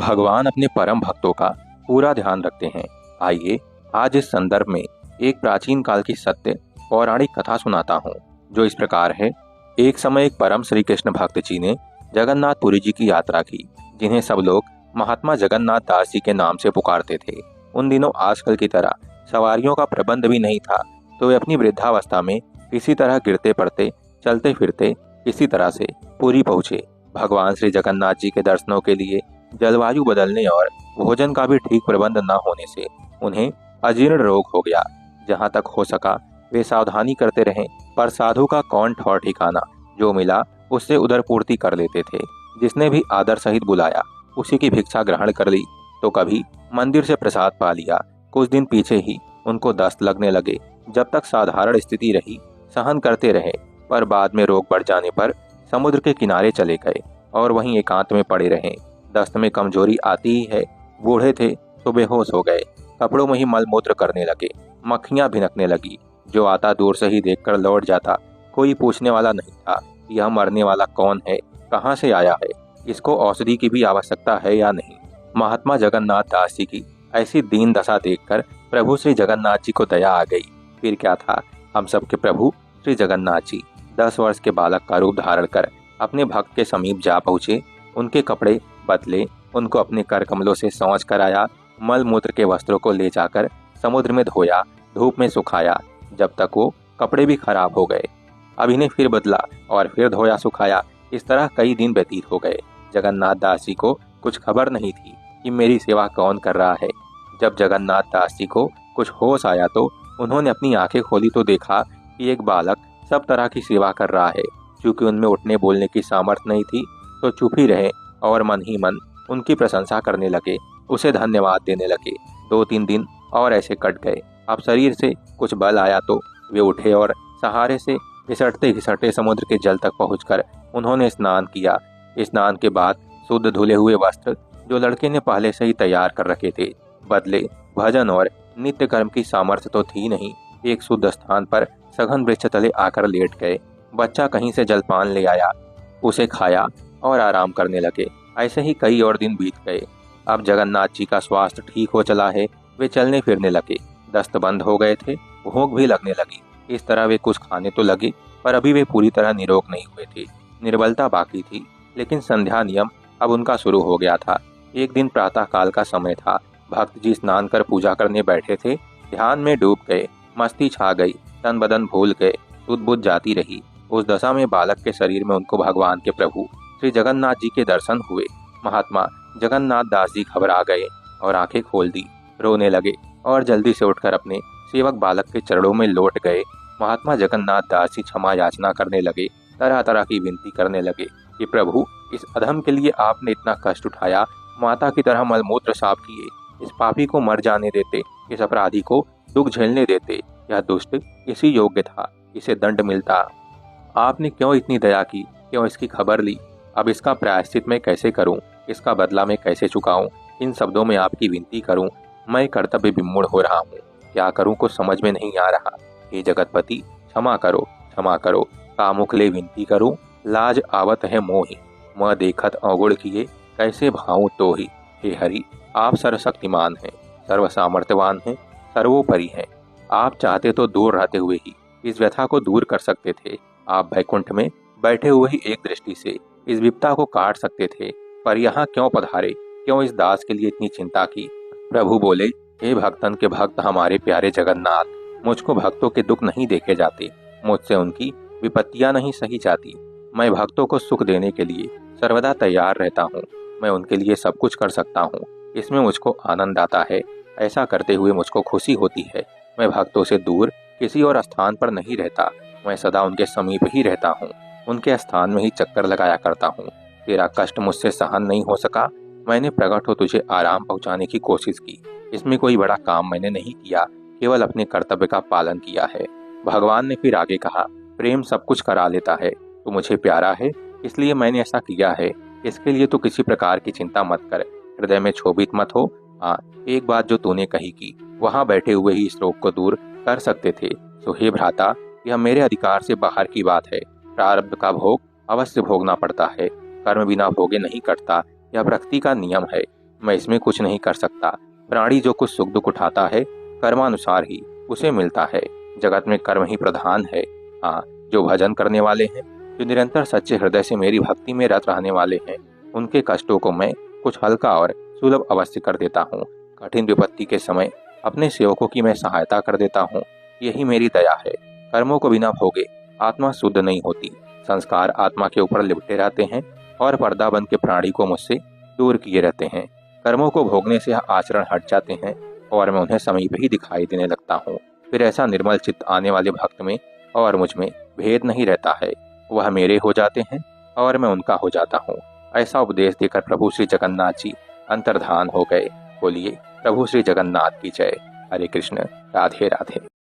भगवान अपने परम भक्तों का पूरा ध्यान रखते हैं। आइए आज इस संदर्भ में एक प्राचीन काल की सत्य पौराणिक कथा सुनाता हूँ, जो इस प्रकार है। एक समय एक परम श्री कृष्ण भक्त जी ने जगन्नाथपुरी जी की यात्रा की, जिन्हें सब लोग महात्मा जगन्नाथ दास जी के नाम से पुकारते थे। उन दिनों आजकल की तरह सवारियों का प्रबंध भी नहीं था, तो वे अपनी वृद्धावस्था में किसी तरह गिरते पड़ते चलते फिरते किसी तरह से पुरी पहुँचे। भगवान श्री जगन्नाथ जी के दर्शनों के लिए जलवायु बदलने और भोजन का भी ठीक प्रबंध न होने से उन्हें अजीर्ण रोग हो गया। जहाँ तक हो सका वे सावधानी करते रहे, पर साधु का कौन ठौर ठिकाना, जो मिला उससे उदर पूर्ति कर लेते थे। जिसने भी आदर सहित बुलाया उसी की भिक्षा ग्रहण कर ली, तो कभी मंदिर से प्रसाद पा लिया। कुछ दिन पीछे ही उनको दस्त लगने लगे। जब तक साधारण स्थिति रही सहन करते रहे, पर बाद में रोग बढ़ जाने पर समुद्र के किनारे चले गए और वहीं एकांत में पड़े रहे। दस्त में कमजोरी आती ही है। बूढ़े थे तो बेहोश हो गए, कपड़ों में ही मलमूत्र करने लगे, मक्खियां भिनकने लगी। जो आता दूर से ही देखकर लौट जाता। कोई पूछने वाला नहीं था, यह मरने वाला कौन है, कहाँ से आया है, इसको औषधि की भी आवश्यकता है या नहीं। महात्मा जगन्नाथ दास जी की ऐसी दीन दशा देखकर प्रभु श्री जगन्नाथ जी को दया आ गई। फिर क्या था, हम सबके प्रभु श्री जगन्नाथ जी 10 वर्ष के बालक का रूप धारण कर अपने भक्त के समीप जा पहुँचे। उनके कपड़े बदले, उनको अपने कर कमलों से सौंच कराया, मल मूत्र के वस्त्रों को ले जाकर समुद्र में धोया, धूप में सुखाया, जब तक वो कपड़े भी खराब हो गए। अब इन्हें फिर बदला और फिर धोया सुखाया। इस तरह कई दिन व्यतीत हो गए। जगन्नाथ दास जी को कुछ खबर नहीं थी कि मेरी सेवा कौन कर रहा है। जब जगन्नाथ दास जी को कुछ होश आया तो उन्होंने अपनी आंखें खोली तो देखा कि एक बालक सब तरह की सेवा कर रहा है। चूंकि उनमें उठने बोलने की सामर्थ्य नहीं थी, तो चुप ही रहे और मन ही मन उनकी प्रशंसा करने लगे, उसे धन्यवाद देने लगे। 2-3 दिन और ऐसे कट गए। अब शरीर से कुछ बल आया तो वे उठे और सहारे से घिसटते घिसटते समुद्र के जल तक पहुंचकर उन्होंने स्नान किया। स्नान के बाद शुद्ध धुले हुए वस्त्र, जो लड़के ने पहले से ही तैयार कर रखे थे, बदले। भजन और नित्य कर्म की सामर्थ्य तो थी नहीं। एक शुद्ध स्थान पर सघन वृक्ष तले आकर लेट गए। बच्चा कहीं से जलपान ले आया, उसे खाया और आराम करने लगे। ऐसे ही कई और दिन बीत गए। अब जगन्नाथ जी का स्वास्थ्य ठीक हो चला है। वे चलने फिरने लगे, दस्त बंद हो गए थे, भूख भी लगने लगी। इस तरह वे कुछ खाने तो लगे, पर अभी वे पूरी तरह निरोग नहीं हुए थे। निर्बलता बाकी थी, लेकिन संध्या नियम अब उनका शुरू हो गया था। एक दिन प्रातः काल का समय था। भक्त जी स्नान कर पूजा करने बैठे थे। ध्यान में डूब गए, मस्ती छा गई, तन बदन भूल गए, सुध बुध जाती रही। उस दशा में बालक के शरीर में उनको भगवान के प्रभु श्री जगन्नाथ जी के दर्शन हुए। महात्मा जगन्नाथ दास जी घबरा गए और आंखें खोल दी, रोने लगे और जल्दी से उठकर अपने सेवक बालक के चरणों में लौट गए। महात्मा जगन्नाथ दास जी क्षमा याचना करने लगे, तरह तरह की विनती करने लगे कि प्रभु, इस अधम के लिए आपने इतना कष्ट उठाया, माता की तरह मलमूत्र साफ किए, इस पापी को मर जाने देते, इस अपराधी को दुख झेलने देते। यह दुष्ट इसी योग्य था, इसे दंड मिलता। आपने क्यों इतनी दया की, क्यों इसकी खबर ली? अब इसका प्रायश्चित मैं कैसे करूं, इसका बदला मैं कैसे चुकाऊं? इन शब्दों में आपकी विनती करूं, मैं कर्तव्य विमूढ़ हो रहा हूं। क्या करूं कुछ समझ में नहीं आ रहा। हे जगतपति, क्षमा करो, क्षमा करो। कामुक ले विनती करूं, लाज आवत है मोहि, म देखत अवगुण किए, कैसे भाऊं तो ही। हे हरि, आप सर्वशक्तिमान हैं, सर्व सामर्थ्यवान हैं, सर्वोपरि हैं। आप चाहते तो दूर रहते हुए ही इस व्यथा को दूर कर सकते थे। आप वैकुंठ में बैठे हुए ही एक दृष्टि से इस विपदा को काट सकते थे, पर यहाँ क्यों पधारे, क्यों इस दास के लिए इतनी चिंता की? प्रभु बोले, हे भक्तन के भक्त हमारे प्यारे जगन्नाथ, मुझको भक्तों के दुख नहीं देखे जाते, मुझसे उनकी विपत्तियां नहीं सही जाती। मैं भक्तों को सुख देने के लिए सर्वदा तैयार रहता हूँ। मैं उनके लिए सब कुछ कर सकता हूँ, इसमें मुझको आनंद आता है। ऐसा करते हुए मुझको खुशी होती है। मैं भक्तों से दूर किसी और स्थान पर नहीं रहता, मैं सदा उनके समीप ही रहता हूँ, उनके स्थान में ही चक्कर लगाया करता हूँ। तेरा कष्ट मुझसे सहन नहीं हो सका, मैंने प्रकट हो तुझे आराम पहुँचाने की कोशिश की। इसमें कोई बड़ा काम मैंने नहीं किया, केवल अपने कर्तव्य का पालन किया है। भगवान ने फिर आगे कहा, प्रेम सब कुछ करा लेता है, तू मुझे प्यारा है, इसलिए मैंने ऐसा किया है। इसके लिए तो किसी प्रकार की चिंता मत कर, हृदय में क्षोभित मत हो। हाँ, एक बात जो तूने कही कि वहाँ बैठे हुए ही इस रोग को दूर कर सकते थे, तो हे भ्राता, यह मेरे अधिकार से बाहर की बात है। प्रारब्ध का भोग अवश्य भोगना पड़ता है, कर्म बिना भोगे नहीं कटता, यह प्रकृति का नियम है। मैं इसमें कुछ नहीं कर सकता। प्राणी जो कुछ सुख दुख उठाता है कर्मानुसार ही उसे मिलता है। जगत में कर्म ही प्रधान है। हाँ, जो भजन करने वाले हैं, जो निरंतर सच्चे हृदय से मेरी भक्ति में रत रहने वाले हैं, उनके कष्टों को मैं कुछ हल्का और सुलभ अवश्य कर देता हूँ। कठिन विपत्ति के समय अपने सेवकों की मैं सहायता कर देता हूँ। यही मेरी दया है। कर्मों को बिना भोगे आत्मा शुद्ध नहीं होती। संस्कार आत्मा के ऊपर लिपटे रहते हैं और पर्दा बन के प्राणी को मुझसे दूर किए रहते हैं। कर्मों को भोगने से आचरण हट जाते हैं और मैं उन्हें समीप ही दिखाई देने लगता हूँ। फिर ऐसा निर्मल चित्त आने वाले भक्त में और मुझ में भेद नहीं रहता है। वह मेरे हो जाते हैं और मैं उनका हो जाता हूँ। ऐसा उपदेश देकर प्रभु श्री जगन्नाथ जी अंतर्धान हो गए। बोलिए प्रभु श्री जगन्नाथ की जय। हरे कृष्ण, राधे राधे।